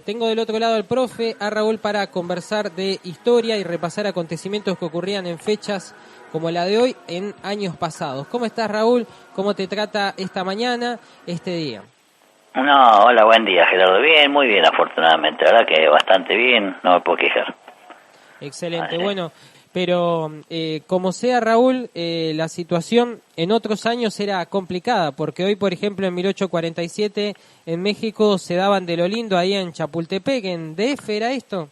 tengo del otro lado al profe, a Raúl, para conversar de historia y repasar acontecimientos que ocurrían en fechas como la de hoy en años pasados. ¿Cómo estás, Raúl? ¿Cómo te trata esta mañana, este día? No, hola, buen día, Gerardo. Bien, muy bien, afortunadamente. La verdad que bastante bien, no me puedo quejar. Excelente, bueno, pero como sea, Raúl, la situación en otros años era complicada, porque hoy, por ejemplo, en 1847 en México se daban de lo lindo ahí en Chapultepec, en DF, ¿era esto?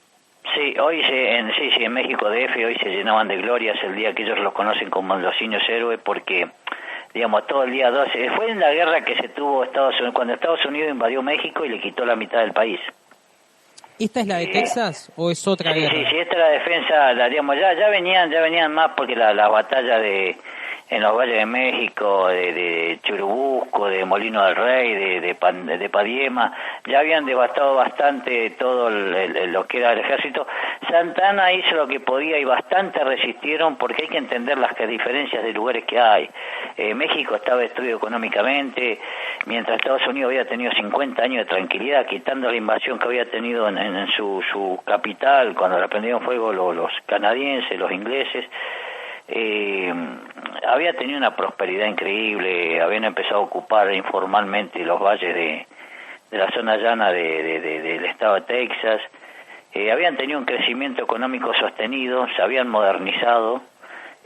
Sí, hoy en México DF hoy se llenaban de glorias el día que ellos los conocen como los niños héroes, porque digamos todo el día 12 fue en la guerra que se tuvo cuando Estados Unidos invadió México y le quitó la mitad del país. ¿Esta es la de Texas o es otra guerra? Sí, esta es la defensa, digamos, ya venían más porque la batalla en los valles de México, de Churubusco, de Molino del Rey, de Padiema, ya habían devastado bastante todo lo que era el ejército. Santa Anna hizo lo que podía y bastante resistieron, porque hay que entender las diferencias de lugares que hay. México estaba destruido económicamente, mientras Estados Unidos había tenido 50 años de tranquilidad, quitando la invasión que había tenido en su capital, cuando le prendieron fuego los canadienses, los ingleses. Había tenido una prosperidad increíble, habían empezado a ocupar informalmente los valles de la zona llana del estado de Texas, habían tenido un crecimiento económico sostenido, se habían modernizado,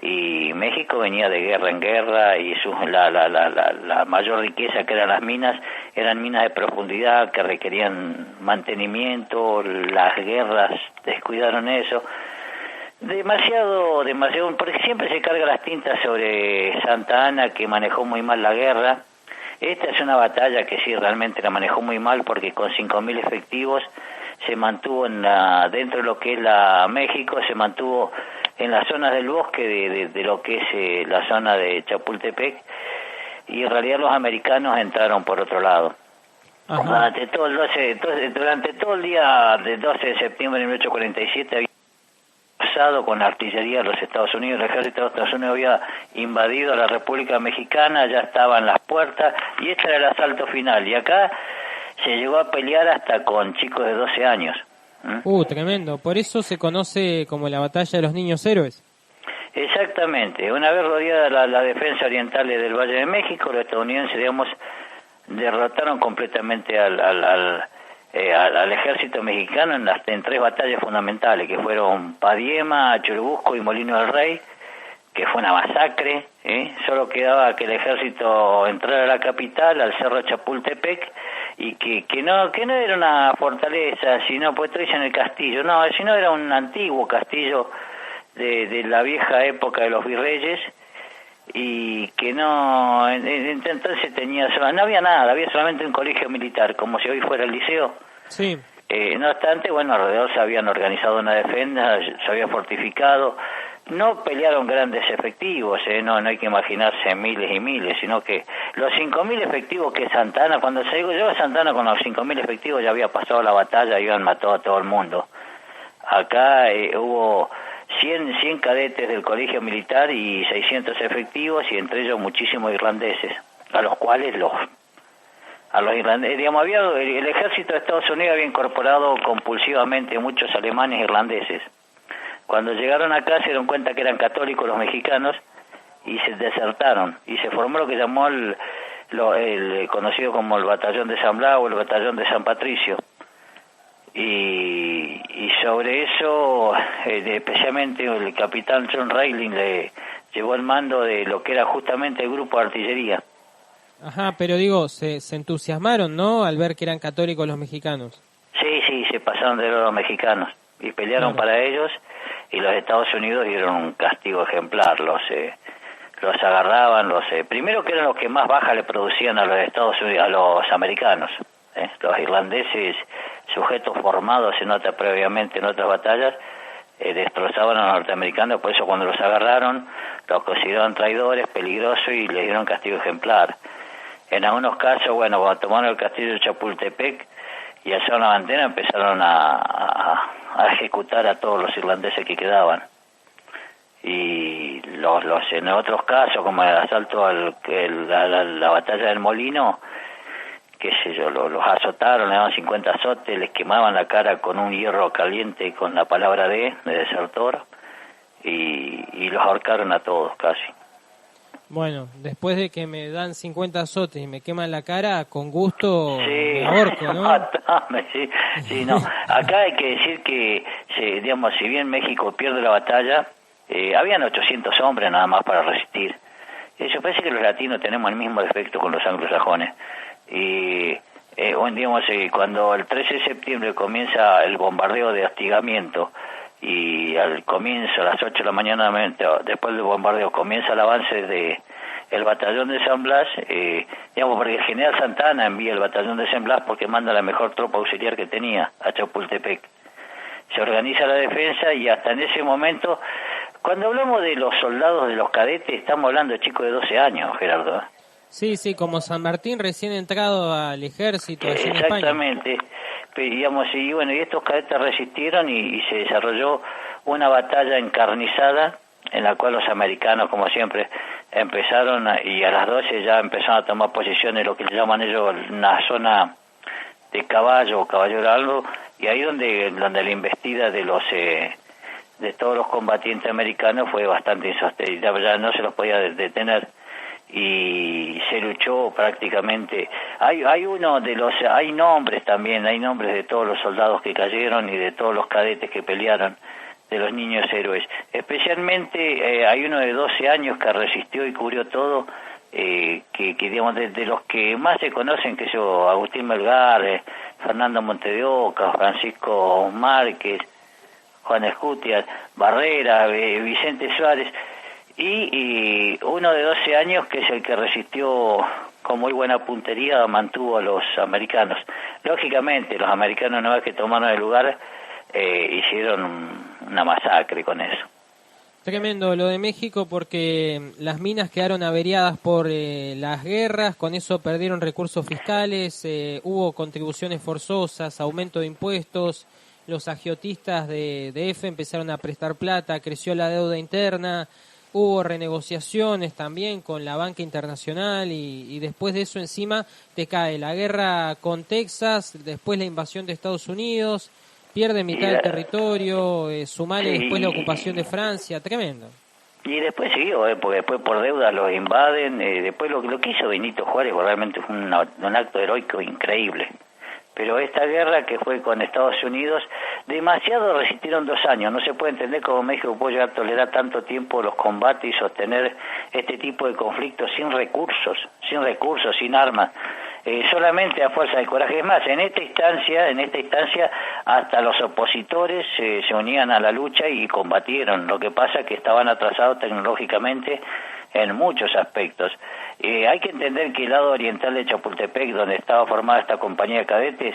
y México venía de guerra en guerra, y la mayor riqueza que eran las minas, eran minas de profundidad que requerían mantenimiento, las guerras descuidaron eso. Demasiado, porque siempre se carga las tintas sobre Santa Anna, que manejó muy mal la guerra. Esta es una batalla que sí realmente la manejó muy mal, porque con 5.000 efectivos se mantuvo dentro de lo que es México, se mantuvo en las zonas del bosque de lo que es la zona de Chapultepec, y en realidad los americanos entraron por otro lado. Durante todo el día del 12 de septiembre de 1847 había pasado con la artillería de los Estados Unidos. El ejército de los Estados Unidos había invadido a la República Mexicana, ya estaban las puertas, y este era el asalto final, y acá se llegó a pelear hasta con chicos de 12 años. Tremendo, por eso se conoce como la batalla de los niños héroes. Exactamente, una vez rodeada la defensa oriental del Valle de México, los estadounidenses, digamos, derrotaron completamente al ejército mexicano en 3 batallas fundamentales, que fueron Padiema, Churubusco y Molino del Rey, que fue una masacre. Solo quedaba que el ejército entrara a la capital, al cerro Chapultepec, y que no era una fortaleza, sino, pues dicen el castillo, no, sino era un antiguo castillo de la vieja época de los virreyes, y que no, entonces no había nada, había solamente un colegio militar, como si hoy fuera el liceo. Sí. No obstante, bueno, alrededor se habían organizado una defensa, se había fortificado. No pelearon grandes efectivos, no hay que imaginarse miles y miles, sino que los 5.000 efectivos que Santa Anna, cuando se llegó a Santa Anna con los 5.000 efectivos ya había pasado la batalla y habían matado a todo el mundo. Acá hubo 100 cadetes del colegio militar y 600 efectivos, y entre ellos muchísimos irlandeses, a los cuales a los irlandeses, digamos, el ejército de Estados Unidos había incorporado compulsivamente muchos alemanes e irlandeses. Cuando llegaron acá se dieron cuenta que eran católicos los mexicanos y se desertaron, y se formó lo que llamó el conocido como el batallón de San Blas o el batallón de San Patricio. Y sobre eso, especialmente el capitán John Reiling le llevó el mando de lo que era justamente el grupo de artillería. Ajá, pero digo, se entusiasmaron, ¿no?, al ver que eran católicos los mexicanos. Sí, se pasaron de los mexicanos y pelearon para ellos, y los Estados Unidos dieron un castigo ejemplar. Los agarraban, primero que eran los que más baja le producían a los Estados Unidos, a los americanos. Los irlandeses, sujetos formados previamente en otras batallas, destrozaban a los norteamericanos. Por eso cuando los agarraron, los consideraron traidores, peligrosos, y les dieron castigo ejemplar. En algunos casos, bueno, cuando tomaron el castillo de Chapultepec y alzaron la bandera, empezaron a ejecutar a todos los irlandeses que quedaban. Y en otros casos, como el asalto la batalla del Molino, qué sé yo, los azotaron, le daban 50 azotes, les quemaban la cara con un hierro caliente con la palabra de desertor, y los ahorcaron a todos casi. Bueno, después de que me dan 50 azotes y me queman la cara, con gusto Sí, me ahorco, ¿no? matame, sí, no. Acá hay que decir que, digamos, si bien México pierde la batalla, habían 800 hombres nada más para resistir. Eso parece que los latinos tenemos el mismo defecto con los anglosajones. Y digamos, cuando el 13 de septiembre comienza el bombardeo de hostigamiento, y al comienzo, a las 8 de la mañana, después del bombardeo, comienza el avance de el batallón de San Blas, digamos, porque el general Santana envía el batallón de San Blas porque manda la mejor tropa auxiliar que tenía a Chapultepec. Se organiza la defensa y hasta en ese momento, cuando hablamos de los soldados, de los cadetes, estamos hablando de chicos de 12 años, Gerardo. Sí, como San Martín recién entrado al ejército allí en España. Exactamente. Digamos, y bueno, y estos cadetes resistieron y se desarrolló una batalla encarnizada en la cual los americanos, como siempre, empezaron y a las 12 ya empezaron a tomar posiciones, lo que le llaman ellos una zona de caballo o caballero algo, y ahí donde la investida de de todos los combatientes americanos fue bastante insostenible, ya no se los podía detener, y se luchó prácticamente. Hay nombres también, hay nombres de todos los soldados que cayeron y de todos los cadetes que pelearon, de los niños héroes. Especialmente hay uno de 12 años que resistió y cubrió todo, que digamos, de los que más se conocen, que son Agustín Melgar, Fernando Monte de Oca, Francisco Márquez, Juan Escutia, Barrera, Vicente Suárez, y uno de 12 años que es el que resistió con muy buena puntería, mantuvo a los americanos. Lógicamente, los americanos, una vez que tomaron el lugar, hicieron una masacre con eso. Tremendo lo de México, porque las minas quedaron averiadas por las guerras, con eso perdieron recursos fiscales, hubo contribuciones forzosas, aumento de impuestos, los agiotistas de EFE empezaron a prestar plata, creció la deuda interna, hubo renegociaciones también con la banca internacional y después de eso encima te cae la guerra con Texas, después la invasión de Estados Unidos, pierde mitad del territorio, sumale después la ocupación de Francia, tremendo. Y después siguió, porque después por deuda los invaden, después lo que hizo Benito Juárez realmente fue un acto heroico increíble. Pero esta guerra que fue con Estados Unidos, demasiado resistieron 2 años. No se puede entender cómo México puede llegar a tolerar tanto tiempo los combates y sostener este tipo de conflictos sin recursos, sin armas, solamente a fuerza de coraje. Es más, en esta instancia, hasta los opositores se unían a la lucha y combatieron. Lo que pasa es que estaban atrasados tecnológicamente en muchos aspectos. Hay que entender que el lado oriental de Chapultepec, donde estaba formada esta compañía de cadetes,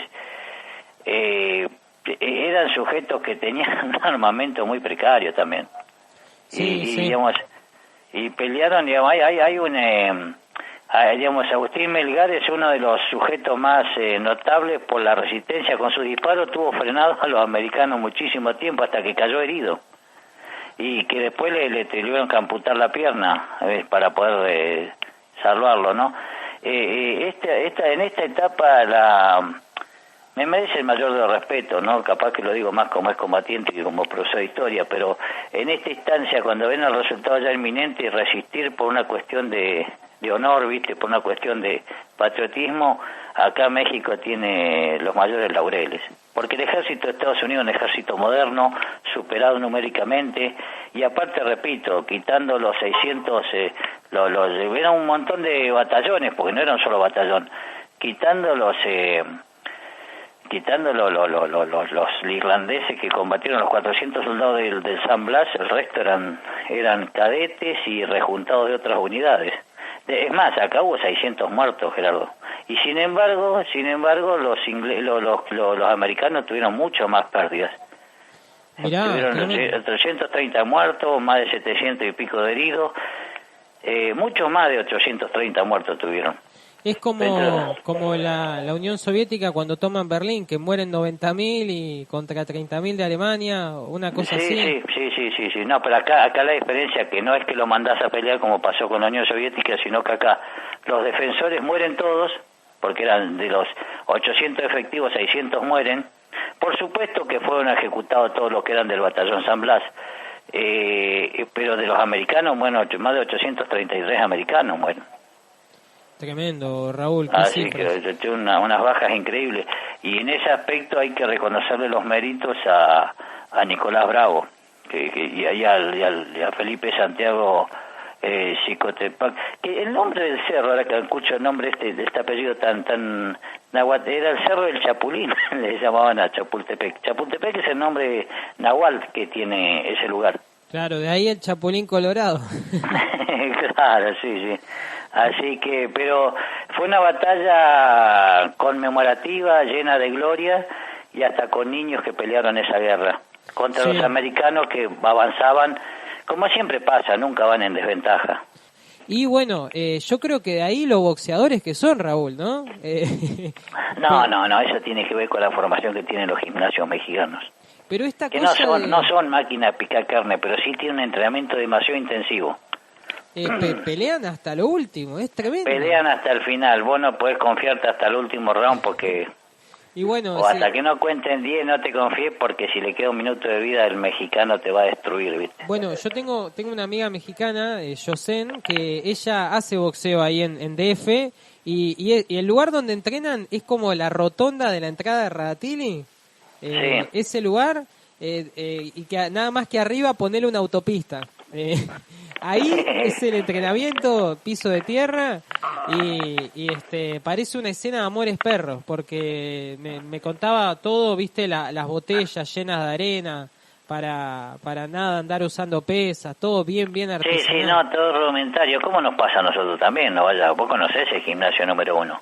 eran sujetos que tenían un armamento muy precario también. Sí. Digamos, y pelearon, digamos, digamos, Agustín Melgar es uno de los sujetos más notables por la resistencia. Con sus disparos tuvo frenados a los americanos muchísimo tiempo hasta que cayó herido. Y que después le tuvieron que amputar la pierna para poder salvarlo, ¿no? En esta etapa me merece el mayor de los respetos, ¿no? Capaz que lo digo más como es combatiente que como profesor de historia, pero en esta instancia, cuando ven el resultado ya inminente, resistir por una cuestión de honor, ¿viste? Por una cuestión de patriotismo, acá México tiene los mayores laureles. Porque el ejército de Estados Unidos es un ejército moderno, superado numéricamente, y aparte, repito, quitando los 600, era un montón de batallones, porque no era un solo batallón, quitando los irlandeses que combatieron, los 400 soldados del San Blas, el resto eran cadetes y rejuntados de otras unidades. Es más, acá hubo 600 muertos, Gerardo. Y sin embargo, los americanos tuvieron mucho más pérdidas. Tuvieron 330 muertos, más de 700 y pico de heridos, mucho más de 830 muertos tuvieron. Es como la Unión Soviética cuando toman Berlín, que mueren 90.000 y contra 30.000 de Alemania, una cosa así. Sí. No, pero acá la diferencia es que no es que lo mandás a pelear como pasó con la Unión Soviética, sino que acá los defensores mueren todos, porque eran de los 800 efectivos, 600 mueren. Por supuesto que fueron ejecutados todos los que eran del batallón San Blas, pero de los americanos, bueno, más de 833 americanos mueren. Tremendo, Raúl. Así que tiene unas bajas increíbles. Y en ese aspecto hay que reconocerle los méritos a Nicolás Bravo, y a Felipe Santiago Xicotepac, que el nombre del cerro, ahora que escucho el nombre de este apellido tan náhuatl, era el Cerro del Chapulín, le llamaban a Chapultepec. Chapultepec es el nombre náhuatl que tiene ese lugar. Claro, de ahí el Chapulín Colorado. Claro, sí. Así que, pero fue una batalla conmemorativa, llena de gloria, y hasta con niños que pelearon esa guerra contra los americanos que avanzaban, como siempre pasa, nunca van en desventaja. Y bueno, yo creo que de ahí los boxeadores que son, Raúl, ¿no? No, eso tiene que ver con la formación que tienen los gimnasios mexicanos. Pero esta que cosa no son máquinas de picar carne, pero sí tienen un entrenamiento demasiado intensivo. Pelean hasta lo último, es tremendo. Pelean hasta el final, vos no podés confiarte hasta el último round porque... Y bueno, o hasta que no cuenten 10 no te confíes, porque si le queda un minuto de vida el mexicano te va a destruir, ¿viste? Bueno, yo tengo una amiga mexicana, Yosen, que ella hace boxeo ahí en DF, y el lugar donde entrenan es como la rotonda de la entrada de Radatili. Sí. Ese lugar, y que nada más que arriba ponerle una autopista. Ahí es el entrenamiento, piso de tierra, y parece una escena de Amores Perros, porque me contaba todo, viste, las botellas llenas de arena, para nada andar usando pesas, todo bien artesanal. Sí, no, todo rudimentario. ¿Cómo nos pasa a nosotros también? No vaya, vos conocés el gimnasio número 1.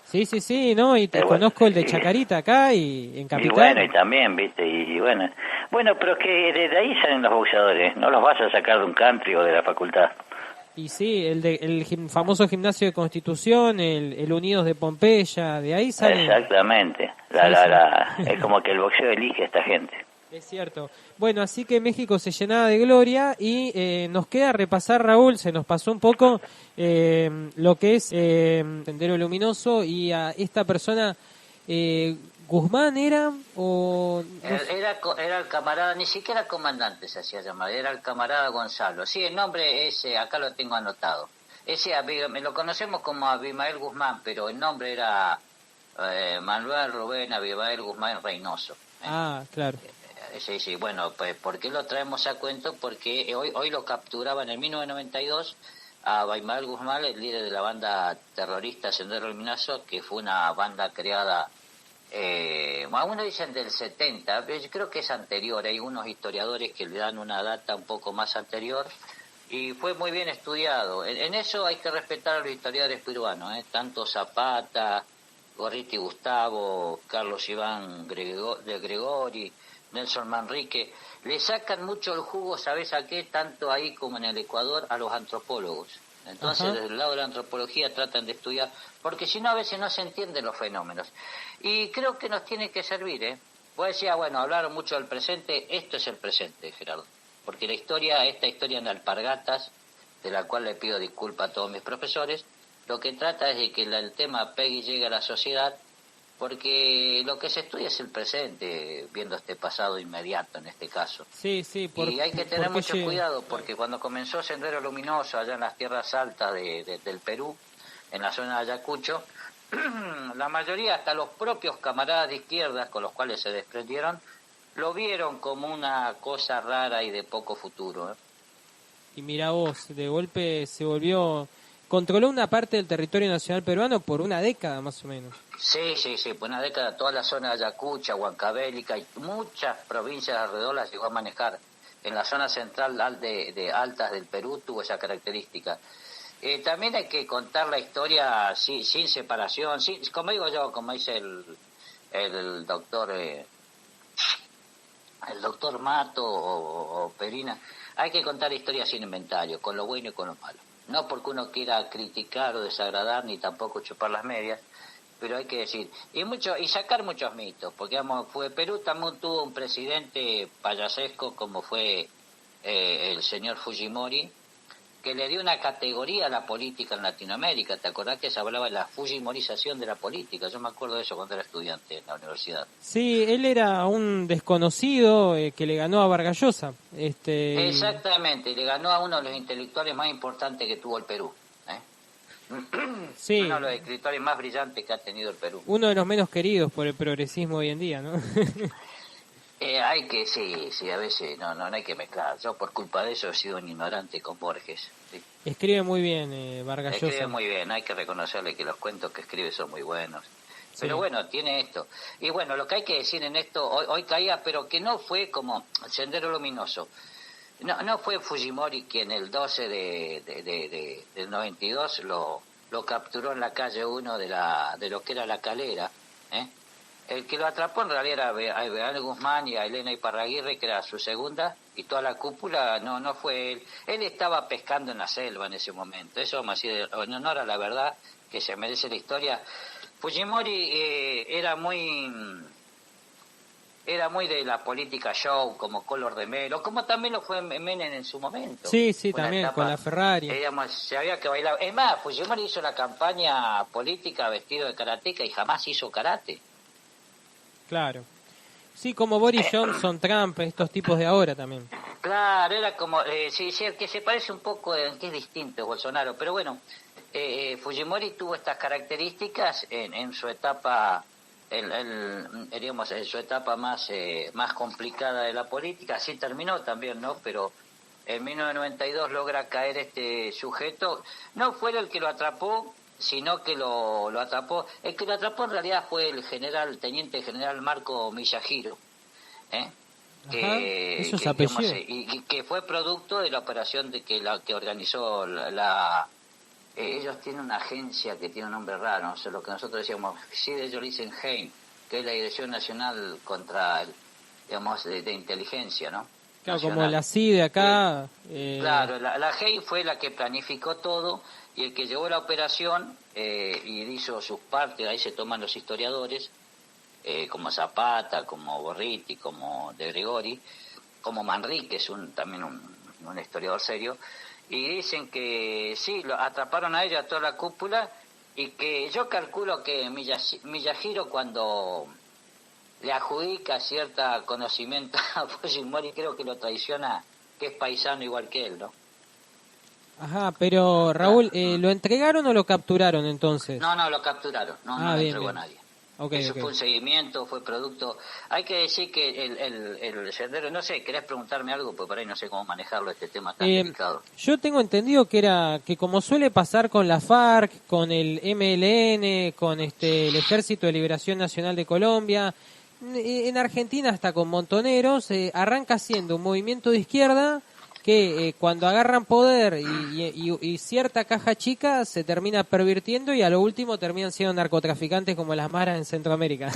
Sí, no, y te conozco el de Chacarita acá y en Capital. Y bueno, y también, viste, y bueno. Bueno, pero es que desde ahí salen los boxeadores, no los vas a sacar de un country o de la facultad. Y sí, el famoso gimnasio de Constitución, el Unidos de Pompeya, de ahí salen. Exactamente, es como que el boxeo elige a esta gente. Es cierto. Bueno, así que México se llenaba de gloria y nos queda repasar, Raúl, se nos pasó un poco lo que es Sendero Luminoso, y a esta persona, Guzmán era, o... No sé. Era el camarada, ni siquiera comandante se hacía llamar, era el camarada Gonzalo. Sí, el nombre ese, acá lo tengo anotado. Me lo conocemos como Abimael Guzmán, pero el nombre era Manuel Rubén Abimael Guzmán Reynoso. Ah, claro. Sí, bueno, pues ¿por qué lo traemos a cuento? Porque hoy lo capturaban en 1992 a Abimael Guzmán, el líder de la banda terrorista Sendero Luminoso, que fue una banda creada, algunos dicen del 70, pero yo creo que es anterior. Hay unos historiadores que le dan una data un poco más anterior, y fue muy bien estudiado. En eso hay que respetar a los historiadores peruanos, tanto Zapata, Gorriti Gustavo, Carlos Iván de Gregori, Nelson Manrique, le sacan mucho el jugo, ¿sabes a qué? Tanto ahí como en el Ecuador, a los antropólogos. Entonces, desde el lado de la antropología tratan de estudiar, porque si no, a veces no se entienden los fenómenos. Y creo que nos tiene que servir, Vos decías, bueno, hablaron mucho del presente, esto es el presente, Gerardo. Porque esta historia en alpargatas, de la cual le pido disculpas a todos mis profesores, lo que trata es de que el tema Peggy llegue a la sociedad, porque lo que se estudia es el presente, viendo este pasado inmediato en este caso. Sí, y hay que tener mucho cuidado, porque cuando comenzó Sendero Luminoso allá en las tierras altas del Perú, en la zona de Ayacucho, la mayoría, hasta los propios camaradas de izquierda con los cuales se desprendieron, lo vieron como una cosa rara y de poco futuro. Y mira vos, de golpe se volvió... Controló una parte del territorio nacional peruano por una década, más o menos. Sí, por una década, toda la zona de Ayacucho, Huancavelica y muchas provincias alrededor las llegó a manejar. En la zona central de altas del Perú tuvo esa característica. También hay que contar la historia sin separación, como digo yo, como dice el doctor Mato o Perina, hay que contar la historia sin inventario, con lo bueno y con lo malo. No porque uno quiera criticar o desagradar, ni tampoco chupar las medias, pero hay que decir, y sacar muchos mitos, porque Perú también tuvo un presidente payasesco como fue el señor Fujimori, que le dio una categoría a la política en Latinoamérica. ¿Te acordás que se hablaba de la fujimorización de la política? Yo me acuerdo de eso cuando era estudiante en la universidad. Sí, él era un desconocido que le ganó a Vargas Llosa. Exactamente, le ganó a uno de los intelectuales más importantes que tuvo el Perú. Sí. Uno de los escritores más brillantes que ha tenido el Perú. Uno de los menos queridos por el progresismo hoy en día, ¿no? Sí, a veces no hay que mezclar. Yo por culpa de eso he sido un ignorante con Borges. ¿Sí? Escribe muy bien Vargas Llosa. Escribe muy bien, hay que reconocerle que los cuentos que escribe son muy buenos. Sí. Pero bueno, tiene esto. Y bueno, lo que hay que decir en esto, hoy caía, pero que no fue como Sendero Luminoso. No fue Fujimori quien el 12 del 92 lo capturó en la calle 1 de lo que era La Calera, ¿eh? El que lo atrapó en realidad era a Beal Guzmán y a Elena Iparraguirre, que era su segunda, y toda la cúpula no fue él. Él estaba pescando en la selva en ese momento. Eso vamos a decir en honor a la verdad, que se merece la historia. Fujimori era muy de la política show, como Color de Melo, como también lo fue Menem en su momento. Sí, también, etapa, con la Ferrari. Se había que bailar. Es más, Fujimori hizo la campaña política vestido de karateca y jamás hizo karate. Claro. Sí, como Boris Johnson, Trump, estos tipos de ahora también. Claro, era como, sí, que se parece un poco, que es distinto Bolsonaro, pero bueno, Fujimori tuvo estas características en su etapa, digamos, en su etapa más complicada de la política. Así terminó también, ¿no? Pero en 1992 logra caer este sujeto. No fue el que lo atrapó, sino que lo atrapó. El que lo atrapó en realidad fue el teniente general Marco Miyahiro, eso es apellido. Y que fue producto de la operación que organizó ellos tienen una agencia que tiene un nombre raro, no sé, lo que nosotros decíamos, sí, ellos le dicen HEIN, que es la Dirección Nacional contra de Inteligencia, ¿no? Claro, Nacional. como la CIDE acá. Claro, la HEIN fue la que planificó todo y el que llevó la operación y hizo sus partes. Ahí se toman los historiadores, como Zapata, como Borriti, como De Gregori, como Manrique, es también un historiador serio, y dicen que sí, lo atraparon a ella, a toda la cúpula, y que yo calculo que Miyahiro, cuando le adjudica cierto conocimiento a Fujimori, creo que lo traiciona, que es paisano igual que él, ¿no? Ajá, pero Raúl, ¿lo entregaron o lo capturaron entonces? No, lo capturaron, no lo entregó a nadie. Eso fue un seguimiento, fue producto. Hay que decir que el sendero, no sé, ¿querés preguntarme algo? Pues por ahí no sé cómo manejarlo, este tema tan delicado. Yo tengo entendido que como suele pasar con la FARC, con el MLN, con el Ejército de Liberación Nacional de Colombia, en Argentina hasta con Montoneros, arranca siendo un movimiento de izquierda que cuando agarran poder y cierta caja chica se termina pervirtiendo y a lo último terminan siendo narcotraficantes como las maras en Centroamérica.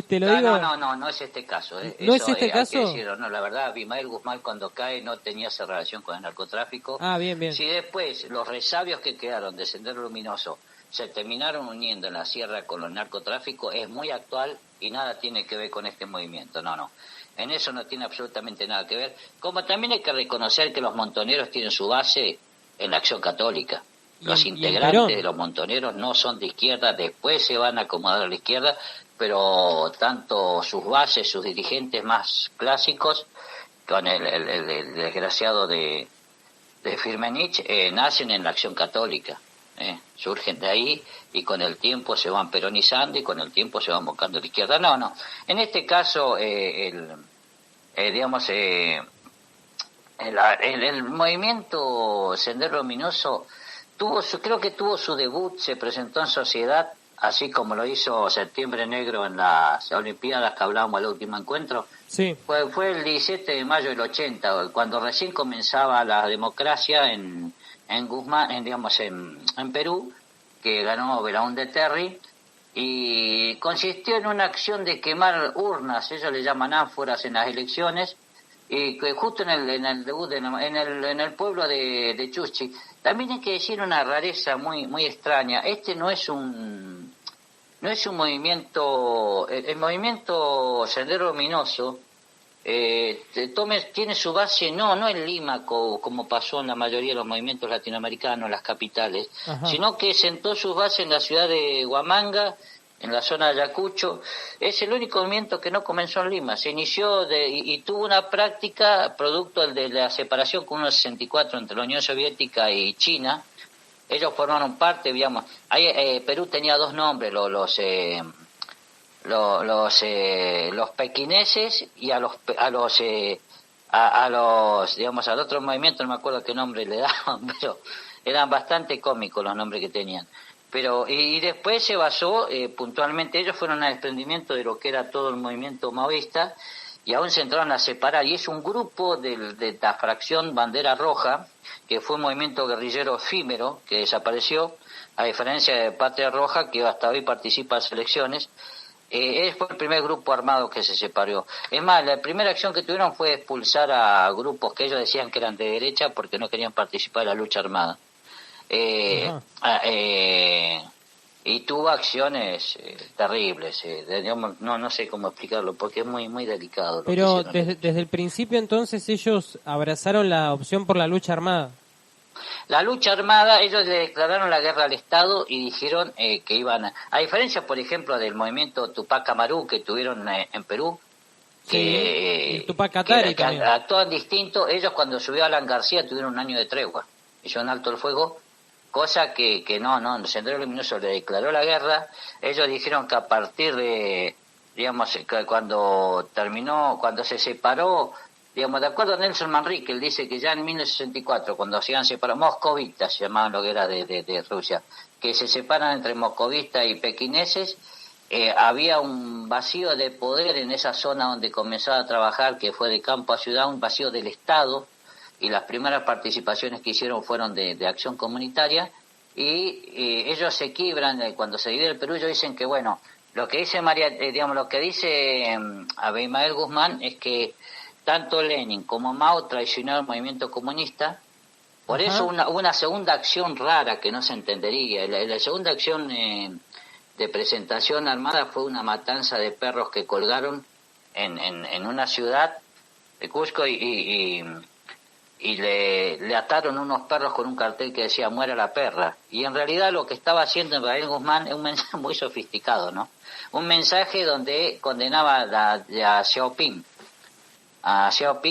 Te lo digo. No es este caso. ¿No es este caso? Hay que decirlo, no, la verdad, Abimael Guzmán cuando cae no tenía esa relación con el narcotráfico. Bien. Si después los resabios que quedaron de Sendero Luminoso se terminaron uniendo en la sierra con el narcotráfico, es muy actual y nada tiene que ver con este movimiento. No. En eso no tiene absolutamente nada que ver. Como también hay que reconocer que los montoneros tienen su base en la Acción Católica. Los integrantes de los montoneros no son de izquierda, después se van a acomodar a la izquierda, pero tanto sus bases, sus dirigentes más clásicos, con el desgraciado de Firmenich, nacen en la Acción Católica. Surgen de ahí y con el tiempo se van peronizando y con el tiempo se van buscando a la izquierda. No. En este caso, el movimiento Sendero Luminoso creo que tuvo su debut, se presentó en sociedad, así como lo hizo Septiembre Negro en las Olimpiadas que hablábamos del último encuentro. Sí. Fue el 17 de mayo del 80, cuando recién comenzaba la democracia en Guzmán, en Perú, que ganó Belaúnde Terry, y consistió en una acción de quemar urnas, ellos le llaman ánforas en las elecciones, y que justo en el debut en el pueblo de Chuchi. También hay que decir una rareza muy extraña. No es un movimiento, el movimiento Sendero Luminoso tiene su base no en Lima, como pasó en la mayoría de los movimientos latinoamericanos, en las capitales, sino que sentó sus bases en la ciudad de Huamanga, en la zona de Ayacucho. Es el único movimiento que no comenzó en Lima. Se inició y tuvo una práctica producto de la separación con 1964 entre la Unión Soviética y China. Ellos formaron parte, digamos. Perú tenía dos nombres, los pequineses y a los digamos al otro movimiento, no me acuerdo qué nombre le daban, pero eran bastante cómicos los nombres que tenían. Pero y después se basó puntualmente, ellos fueron al desprendimiento de lo que era todo el movimiento maoísta y aún se entraron a separar, y es un grupo de la fracción Bandera Roja, que fue un movimiento guerrillero efímero que desapareció, a diferencia de Patria Roja, que hasta hoy participa en las elecciones. Fue el primer grupo armado que se separó. Es más, la primera acción que tuvieron fue expulsar a grupos que ellos decían que eran de derecha porque no querían participar en la lucha armada. Y tuvo acciones terribles. No sé cómo explicarlo porque es muy muy delicado. Pero desde el principio entonces ellos abrazaron la opción por la lucha armada. La lucha armada, ellos le declararon la guerra al Estado y dijeron que iban a diferencia, por ejemplo, del movimiento Tupac Amaru que tuvieron en Perú, el Tupac Katari que actúan distinto. Ellos cuando subió Alan García tuvieron un año de tregua, hicieron alto el fuego, cosa que no, Sendero Luminoso le declaró la guerra. Ellos dijeron que a partir de, digamos, cuando se separó, digamos, de acuerdo a Nelson Manrique, él dice que ya en 1964, cuando se han separado, moscovitas se llamaban lo que era de Rusia, que se separan entre moscovistas y pequineses, había un vacío de poder en esa zona donde comenzaba a trabajar, que fue de campo a ciudad, un vacío del Estado, y las primeras participaciones que hicieron fueron de acción comunitaria, y ellos se quiebran cuando se divide el Perú. Ellos dicen que, bueno, lo que dice lo que dice Abimael Guzmán es que tanto Lenin como Mao traicionaron el movimiento comunista. Por eso una segunda acción rara que no se entendería. La segunda acción de presentación armada fue una matanza de perros que colgaron en una ciudad de Cusco y le ataron unos perros con un cartel que decía "muera la perra". Y en realidad lo que estaba haciendo Israel Guzmán es un mensaje muy sofisticado, ¿no? Un mensaje donde condenaba a Xiaoping,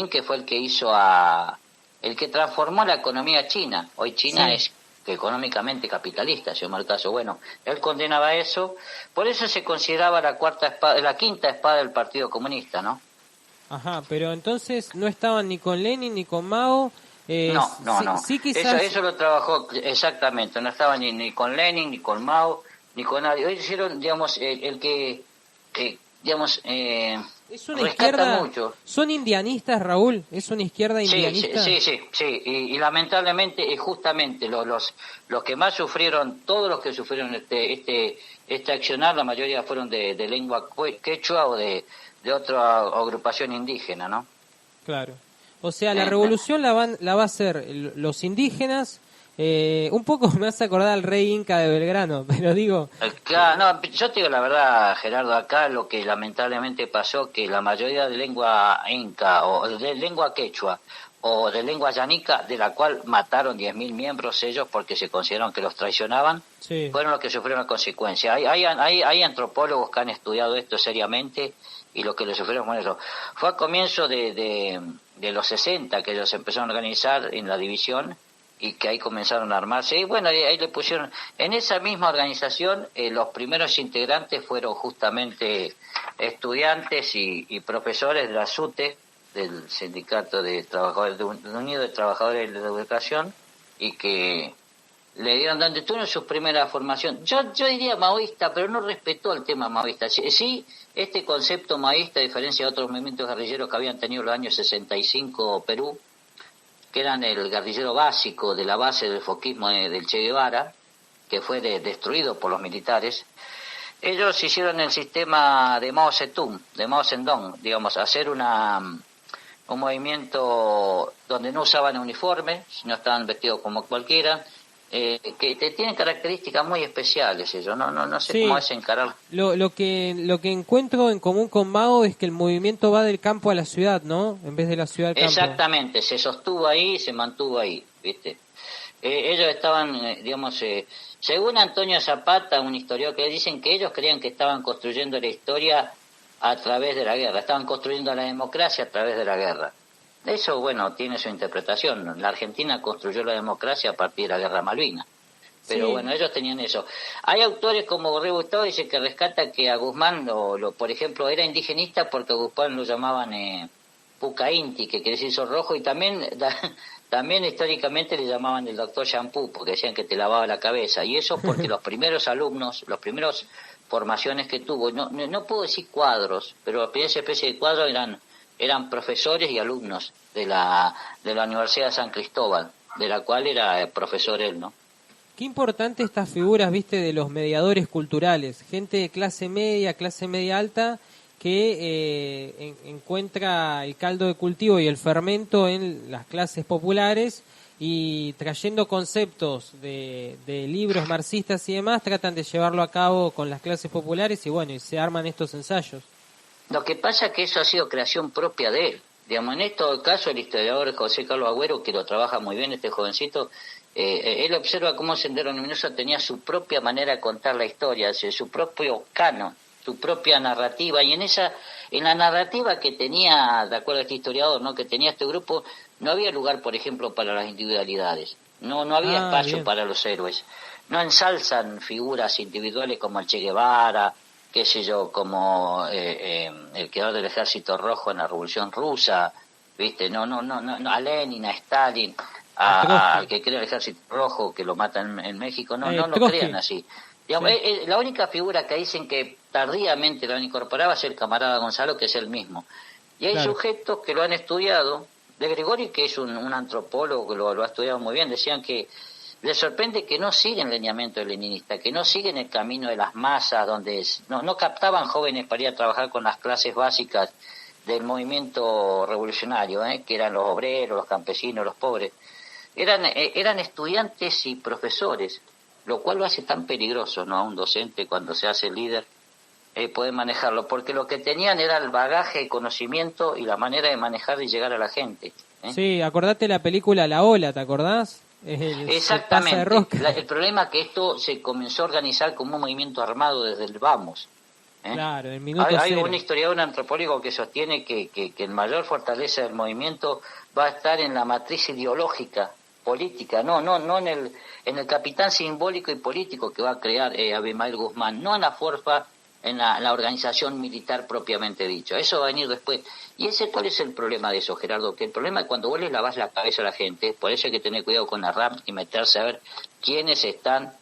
que fue el que el que transformó la economía china. Hoy China es económicamente capitalista, si el caso. Bueno, él condenaba eso, por eso se consideraba la quinta espada del Partido Comunista, ¿no? Ajá, pero entonces no estaban ni con Lenin ni con Mao. No. Sí, quizás... Eso lo trabajó exactamente. No estaban ni con Lenin, ni con Mao, ni con nadie. Hoy hicieron, digamos, el que, digamos, es una izquierda mucho. ¿Son indianistas, Raúl? ¿Es una izquierda indianista? Sí. Y lamentablemente, justamente los que más sufrieron, todos los que sufrieron este accionar, la mayoría fueron de lengua quechua o de otra agrupación indígena, ¿no? Claro. O sea, la revolución la va a hacer los indígenas. Un poco me hace acordar al rey Inca de Belgrano, pero digo... Claro, no, yo te digo la verdad, Gerardo, acá lo que lamentablemente pasó, que la mayoría de lengua inca o de lengua quechua o de lengua llanica, de la cual mataron 10.000 miembros ellos porque se consideraron que los traicionaban, fueron los que sufrieron la consecuencia. Hay antropólogos que han estudiado esto seriamente y lo que le sufrieron con eso. Fue a comienzo de los 60 que ellos empezaron a organizar en la división, y que ahí comenzaron a armarse. Y bueno, ahí le pusieron, en esa misma organización, los primeros integrantes fueron justamente estudiantes y profesores de la SUTE, del Sindicato de Trabajadores Unido de Trabajadores de la Educación, y que le dieron, donde tuvieron su primera formación. Yo diría maoísta, pero no respetó el tema maoísta. Sí, este concepto maoísta, a diferencia de otros movimientos guerrilleros que habían tenido en los años 65 Perú, que eran el guerrillero básico de la base del foquismo del Che Guevara, que fue destruido por los militares. Ellos hicieron el sistema de Mao Zedong, digamos, hacer un movimiento donde no usaban uniforme, sino estaban vestidos como cualquiera, que tienen características muy especiales ellos, no sé Sí. cómo es encarar. Lo que encuentro en común con Mao es que el movimiento va del campo a la ciudad, ¿no? En vez de la ciudad al campo. Exactamente, se sostuvo ahí, se mantuvo ahí, ¿viste? Ellos estaban, según Antonio Zapata, un historiador, que dicen que ellos creían que estaban construyendo la historia a través de la guerra, estaban construyendo la democracia a través de la guerra. Eso, bueno, tiene su interpretación. La Argentina construyó la democracia a partir de la Guerra Malvinas. Pero Sí. bueno, ellos tenían eso. Hay autores como Borré Gustavo, dice que rescata que a Guzmán, por ejemplo, era indigenista porque a Guzmán lo llamaban Puca Inti, que quiere decir sol rojo, y también también históricamente le llamaban el doctor Shampoo, porque decían que te lavaba la cabeza. Y eso porque los primeros alumnos, los primeros formaciones que tuvo, no puedo decir cuadros, pero la primera especie de cuadros eran profesores y alumnos de la Universidad de San Cristóbal, de la cual era profesor él, ¿no? Qué importante estas figuras, viste, de los mediadores culturales, gente de clase media alta, que encuentra el caldo de cultivo y el fermento en las clases populares y trayendo conceptos de libros marxistas y demás, tratan de llevarlo a cabo con las clases populares y bueno, y se arman estos ensayos. Lo que pasa es que eso ha sido creación propia de él. Digamos, en este caso, el historiador José Carlos Agüero, que lo trabaja muy bien, este jovencito, él observa cómo Sendero Luminoso tenía su propia manera de contar la historia, su propio canon, su propia narrativa, y en la narrativa que tenía, de acuerdo a este historiador, ¿no?, que tenía este grupo, no había lugar, por ejemplo, para las individualidad, no había espacio bien. para los héroes, no ensalzan figuras individuales como el Che Guevara, qué sé yo, como el creador del Ejército Rojo en la Revolución Rusa, ¿viste? No, a Lenin, a Stalin, al que crea el Ejército Rojo, que lo matan en México, no lo crean así. Digamos, Sí. la única figura que dicen que tardíamente lo han incorporado es el camarada Gonzalo, que es el mismo. Y hay Claro. sujetos que lo han estudiado, de Gregori, que es un antropólogo que lo ha estudiado muy bien, decían que les sorprende que no siguen el lineamiento leninista, que no siguen el camino de las masas, donde no captaban jóvenes para ir a trabajar con las clases básicas del movimiento revolucionario, que eran los obreros, los campesinos, los pobres. Eran estudiantes y profesores, lo cual lo hace tan peligroso, ¿no?, a un docente cuando se hace líder, poder manejarlo, porque lo que tenían era el bagaje, el conocimiento y la manera de manejar y llegar a la gente. Sí, acordate la película La Ola, ¿te acordás? Exactamente. Se pasa de rosca. El problema es que esto se comenzó a organizar como un movimiento armado desde el vamos. Claro, el minuto Hay cero. un historiador, un antropólogo que sostiene que el mayor fortaleza del movimiento va a estar en la matriz ideológica, política, no en el capitán simbólico y político que va a crear Abimael Guzmán, no en la fuerza, en la organización militar propiamente dicho. Eso va a venir después. ¿Y cuál es el problema de eso, Gerardo? Que el problema es cuando vos le lavás la cabeza a la gente, por eso hay que tener cuidado con la RAM y meterse a ver quiénes están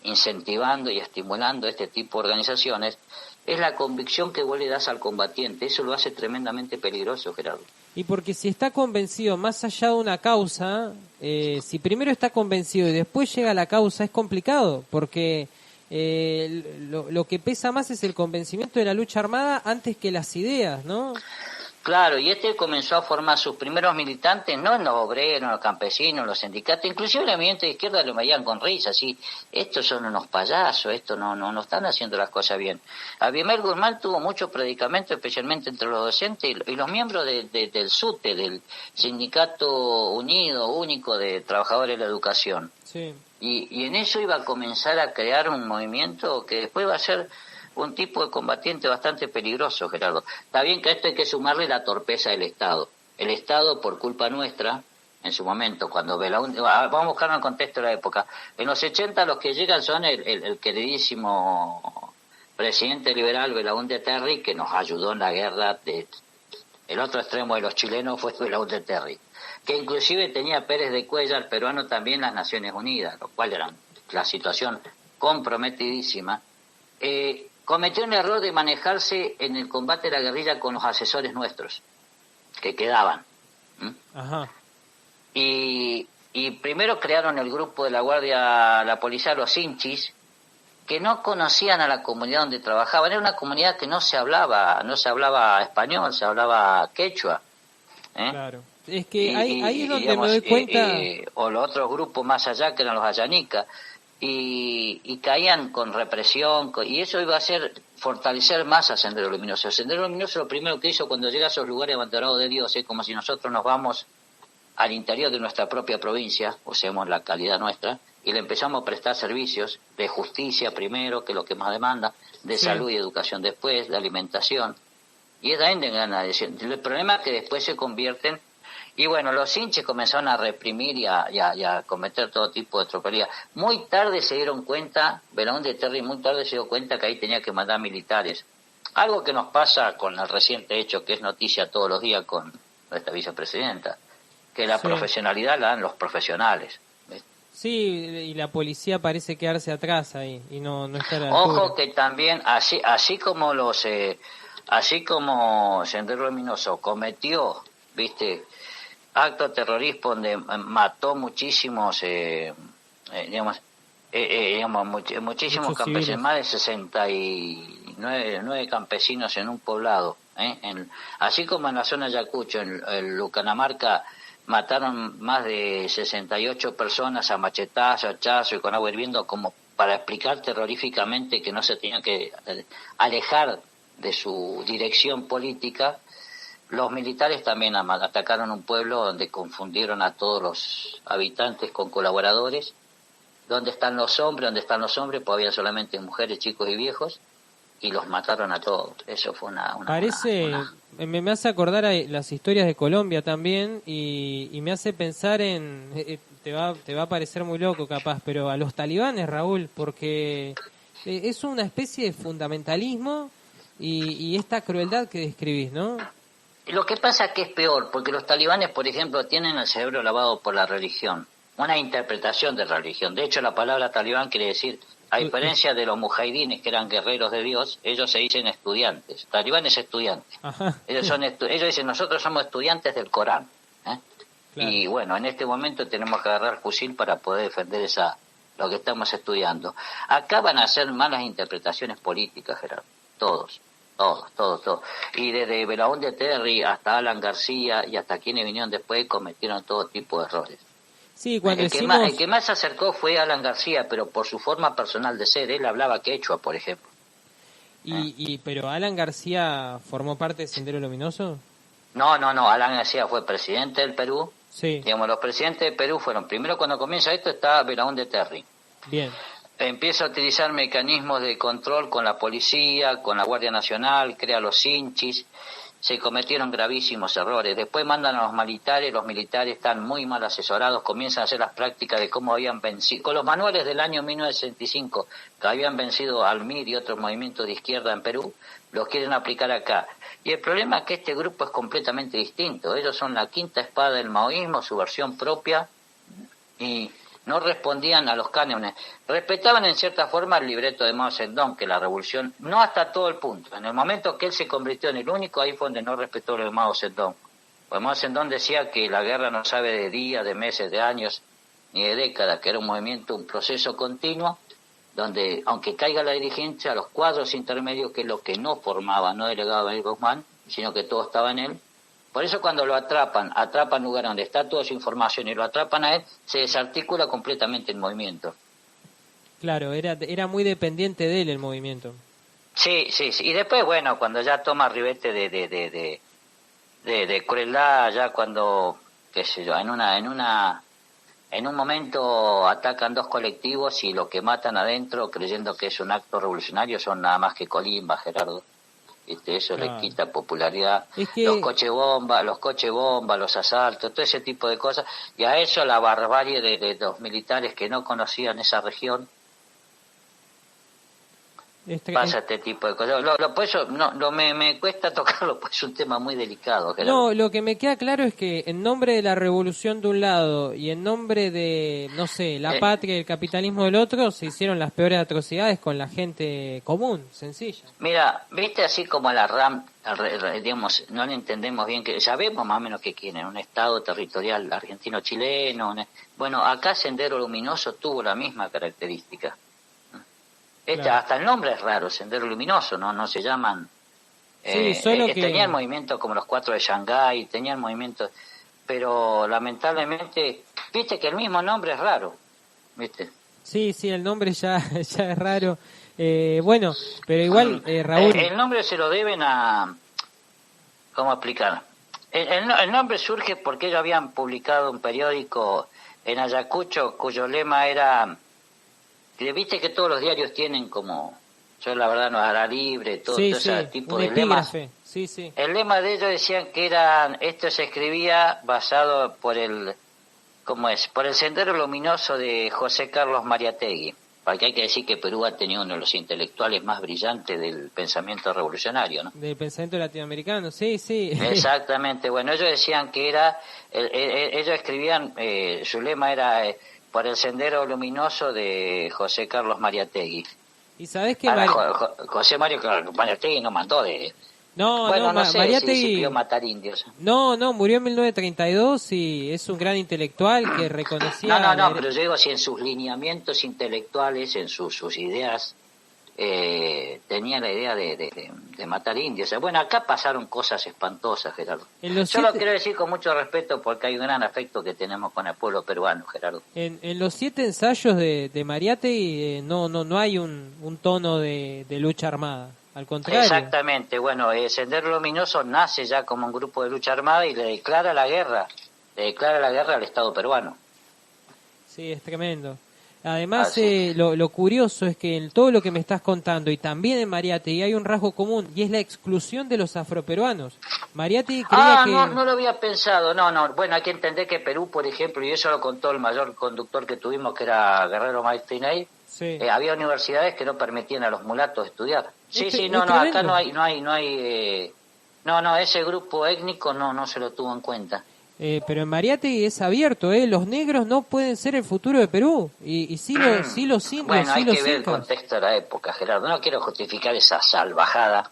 incentivando y estimulando este tipo de organizaciones, es la convicción que vos le das al combatiente. Eso lo hace tremendamente peligroso, Gerardo. Y porque si está convencido, más allá de una causa, si primero está convencido y después llega a la causa, es complicado, porque lo que pesa más es el convencimiento de la lucha armada antes que las ideas, ¿no? Claro, y comenzó a formar sus primeros militantes, no en los obreros, en los campesinos, en los sindicatos, inclusive el movimiento de izquierda lo veían con risa, así, estos son unos payasos, estos no están haciendo las cosas bien. Abimael Guzmán tuvo mucho predicamento, especialmente entre los docentes y los miembros del SUTE, del Sindicato Único de Trabajadores de la Educación. Sí. Y en eso iba a comenzar a crear un movimiento que después va a ser un tipo de combatiente bastante peligroso, Gerardo. Está bien que a esto hay que sumarle la torpeza del Estado. El Estado, por culpa nuestra, en su momento, cuando Belaúnde... Vamos a buscar un contexto de la época. En los 80 los que llegan son el queridísimo presidente liberal Belaúnde Terry, que nos ayudó en la guerra el otro extremo de los chilenos fue Belaúnde Terry, que inclusive tenía Pérez de Cuellar, peruano también, las Naciones Unidas, lo cual era la situación comprometidísima. Cometió un error de manejarse en el combate de la guerrilla con los asesores nuestros que quedaban. Ajá. Y primero crearon el grupo de la policía, los hinchis, que no conocían a la comunidad donde trabajaban. Era una comunidad que no se hablaba español, se hablaba quechua. Claro. Es que ahí es donde me doy cuenta. O los otros grupos más allá, que eran los ayanicas, y caían con represión, y eso iba a hacer fortalecer más a Sendero Luminoso. Sendero Luminoso lo primero que hizo cuando llega a esos lugares abandonados de Dios es como si nosotros nos vamos al interior de nuestra propia provincia, o sea, la calidad nuestra, y le empezamos a prestar servicios de justicia primero, que es lo que más demanda, de salud y educación después, de alimentación, y es ahí donde gana. El problema es que después se convierten, y bueno, los hinches comenzaron a reprimir y a cometer todo tipo de tropelías. Muy tarde se dieron cuenta, Verón de Terry muy tarde se dio cuenta que ahí tenía que mandar militares. Algo que nos pasa con el reciente hecho, que es noticia todos los días con nuestra vicepresidenta, que la profesionalidad la dan los profesionales. Sí, y la policía parece quedarse atrás ahí y no estar a la altura. Ojo que también, así como Sendero Luminoso cometió, acto terrorista donde mató muchísimos, muchísimos campesinos, más de 69 campesinos en un poblado, así como en la zona de Ayacucho, en Lucanamarca, mataron más de 68 personas a machetazo, hachazo y con agua hirviendo, como para explicar terroríficamente que no se tenían que alejar de su dirección política. Los militares también atacaron un pueblo donde confundieron a todos los habitantes con colaboradores. ¿Dónde están los hombres? Pues había solamente mujeres, chicos y viejos, y los mataron a todos. Eso fue me hace acordar a las historias de Colombia también, y me hace pensar en, te va a parecer muy loco capaz, pero a los talibanes, Raúl, porque es una especie de fundamentalismo y esta crueldad que describís, ¿no? Lo que pasa es que es peor, porque los talibanes, por ejemplo, tienen el cerebro lavado por la religión, una interpretación de religión. De hecho, la palabra talibán quiere decir, a diferencia de los mujahidines, que eran guerreros de Dios, ellos se dicen estudiantes. Talibán es estudiante. Ellos dicen, nosotros somos estudiantes del Corán. Claro. Y bueno, en este momento tenemos que agarrar el fusil para poder defender lo que estamos estudiando. Acá van a hacer malas interpretaciones políticas, Gerardo. Todos. Y desde Belaúnde de Terry hasta Alan García y hasta quienes vinieron después cometieron todo tipo de errores. Sí, cuando el que más se acercó fue Alan García, pero por su forma personal de ser, él hablaba quechua, por ejemplo. Pero Alan García formó parte de Sendero Luminoso. No, Alan García fue presidente del Perú. Sí. Digamos, los presidentes del Perú fueron, primero cuando comienza esto está Belaúnde de Terry. Bien. Empieza a utilizar mecanismos de control con la policía, con la Guardia Nacional, crea los hinchis, se cometieron gravísimos errores. Después mandan a los militares están muy mal asesorados, comienzan a hacer las prácticas de cómo habían vencido, con los manuales del año 1965, que habían vencido al MIR y otros movimientos de izquierda en Perú, los quieren aplicar acá. Y el problema es que este grupo es completamente distinto. Ellos son la quinta espada del maoísmo, su versión propia, y no respondían a los cánones. Respetaban en cierta forma el libreto de Mao Zedong, que la revolución, no hasta todo el punto. En el momento que él se convirtió en el único, ahí fue donde no respetó lo de Mao Zedong. Pues Mao Zedong decía que la guerra no sabe de días, de meses, de años, ni de décadas, que era un movimiento, un proceso continuo, donde, aunque caiga la dirigencia, los cuadros intermedios, que es lo que no formaba, no delegaba Benito Guzmán, sino que todo estaba en él. Por eso cuando lo atrapan lugar donde está toda su información y lo atrapan a él, se desarticula completamente el movimiento. Claro, era muy dependiente de él el movimiento. Sí. Y después, bueno, cuando ya toma ribete de crueldad, ya cuando, qué sé yo, en un momento atacan dos colectivos y lo que matan adentro, creyendo que es un acto revolucionario, son nada más que colimba, Gerardo. Eso le quita popularidad. Es que... los coches bomba, los asaltos, todo ese tipo de cosas, y a eso la barbarie de los militares que no conocían esa región. Pasa este tipo de cosas. Pues eso me cuesta tocarlo, pues es un tema muy delicado. No, lo que me queda claro es que en nombre de la revolución de un lado y en nombre de, no sé, la patria y el capitalismo del otro, se hicieron las peores atrocidades con la gente común, sencilla. Mira, viste, así como a la RAM, digamos, no le entendemos bien, que sabemos más o menos que quieren, un estado territorial argentino-chileno. Bueno, acá Sendero Luminoso tuvo la misma característica. Claro. Hasta el nombre es raro, Sendero Luminoso, no se llaman. Sí, solo que tenían movimientos como los 4 de Shanghái, tenían movimientos. pero lamentablemente, viste que el mismo nombre es raro, ¿viste? Sí, el nombre ya es raro. Bueno, pero igual, Raúl... El nombre se lo deben a... ¿Cómo explicar? El nombre surge porque ellos habían publicado un periódico en Ayacucho cuyo lema era... Viste que todos los diarios tienen como... Yo la verdad no era libre, todo ese tipo de lemas. Sí. El lema de ellos decían que esto se escribía basado por el Sendero Luminoso de José Carlos Mariátegui. Porque hay que decir que Perú ha tenido uno de los intelectuales más brillantes del pensamiento revolucionario, ¿no? Del pensamiento latinoamericano, sí. Exactamente, bueno, ellos decían que ellos escribían, su lema era por el Sendero Luminoso de José Carlos Mariátegui. ¿Y sabés que José Mario Mariátegui no mandó de... No, sé Mariátegui... si pidió matar indios. No, murió en 1932 y es un gran intelectual que reconocía... No, pero yo digo, si en sus lineamientos intelectuales, en sus ideas, tenía la idea de matar indios. Bueno, acá pasaron cosas espantosas, Gerardo. Yo lo quiero decir con mucho respeto porque hay un gran afecto que tenemos con el pueblo peruano, Gerardo. En los 7 ensayos de Mariátegui no hay un tono de lucha armada. Al contrario. Exactamente, bueno, Sendero Luminoso nace ya como un grupo de lucha armada y le declara la guerra al Estado peruano. Sí, es tremendo. Además, lo curioso es que en todo lo que me estás contando y también en Mariátegui hay un rasgo común y es la exclusión de los afroperuanos. Mariátegui creía que... No lo había pensado, no. Bueno, hay que entender que Perú, por ejemplo, y eso lo contó el mayor conductor que tuvimos, que era Guerrero Martínez, había universidades que no permitían a los mulatos estudiar. Acá no hay, ese grupo étnico no se lo tuvo en cuenta. Pero en Mariátegui es abierto, los negros no pueden ser el futuro de Perú, y sí los indios. Bueno, hay que ver el contexto de la época, Gerardo, no quiero justificar esa salvajada.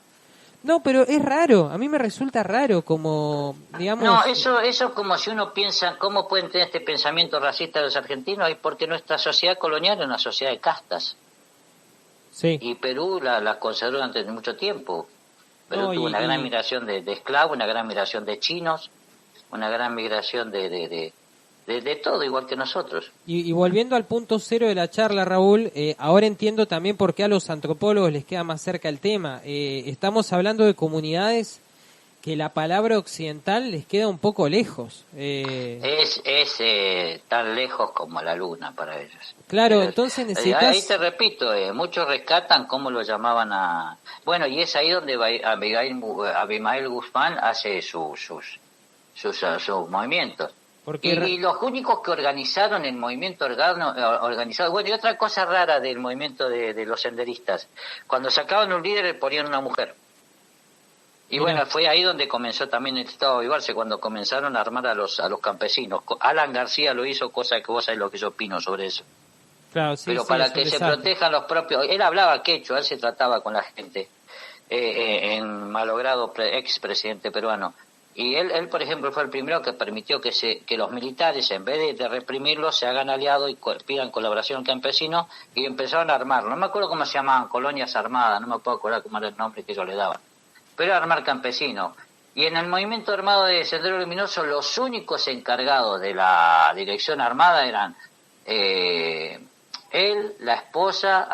No, pero es raro, a mí me resulta raro como, digamos... No, eso como si uno piensa, ¿cómo pueden tener este pensamiento racista los argentinos? Es porque nuestra sociedad colonial es una sociedad de castas. Sí. Y Perú la conservó durante mucho tiempo. Perú tuvo una gran migración de esclavos, una gran migración de chinos, una gran migración de todo, igual que nosotros. Y volviendo al punto cero de la charla, Raúl, ahora entiendo también por qué a los antropólogos les queda más cerca el tema. Estamos hablando de comunidades que la palabra occidental les queda un poco lejos. Es tan lejos como la luna para ellos. Claro, entonces necesitas... Ahí te repito, muchos rescatan cómo lo llamaban a... Bueno, y es ahí donde Abimael Guzmán hace sus movimientos. Y los únicos que organizaron el movimiento organizado... Bueno, y otra cosa rara del movimiento de los senderistas, cuando sacaban un líder le ponían una mujer. Y bueno, fue ahí donde comenzó también el Estado de avivarse, cuando comenzaron a armar a los campesinos. Alan García lo hizo, cosa que vos sabés lo que yo opino sobre eso. Claro, sí, pero para que se protejan los propios... Él hablaba quechua, él se trataba con la gente, en malogrado expresidente peruano. Y él, por ejemplo, fue el primero que permitió que los militares, en vez de reprimirlos, se hagan aliados y pidan colaboración al campesino, y empezaron a armarlo. No me acuerdo cómo se llamaban, colonias armadas, no me puedo acordar cómo era el nombre que ellos le daban. Pero armar campesinos. Y en el movimiento armado de Sendero Luminoso, los únicos encargados de la dirección armada eran él, la esposa,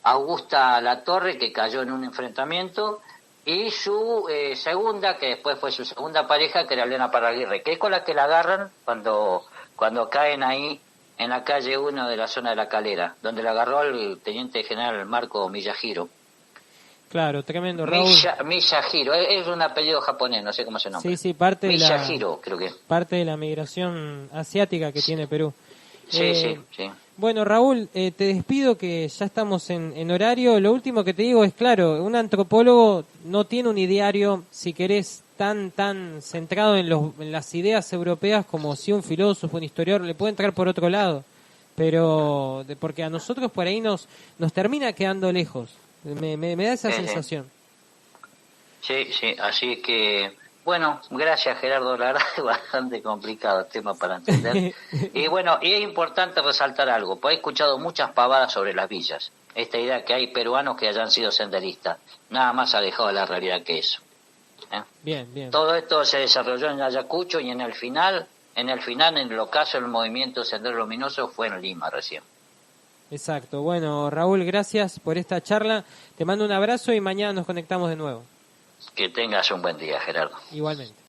Augusta Latorre, que cayó en un enfrentamiento, y su segunda, que después fue su segunda pareja, que era Elena Parraguirre, que es con la que la agarran cuando caen ahí en la calle 1 de la zona de La Calera, donde la agarró el teniente general Marco Miyahiro. Claro, tremendo, Raúl. Miyahiro, es un apellido japonés, no sé cómo se nombra. Sí, parte Miyahiro, creo que. Parte de la migración asiática que tiene Perú. Sí. Bueno, Raúl, te despido que ya estamos en horario. Lo último que te digo es, claro, un antropólogo no tiene un ideario, si querés, tan centrado en las ideas europeas como si un filósofo, un historiador, le puede entrar por otro lado. Pero porque a nosotros por ahí nos termina quedando lejos. Me da esa sensación. Sí, así que... Bueno, gracias Gerardo, la verdad es bastante complicado el tema para entender. Y bueno, y es importante resaltar algo, porque he escuchado muchas pavadas sobre las villas. Esta idea que hay peruanos que hayan sido senderistas, nada más alejado de la realidad que eso. Bien, bien. Todo esto se desarrolló en Ayacucho y en el final, en el ocaso del movimiento Sendero Luminoso fue en Lima recién. Exacto. Bueno, Raúl, gracias por esta charla. Te mando un abrazo y mañana nos conectamos de nuevo. Que tengas un buen día, Gerardo. Igualmente.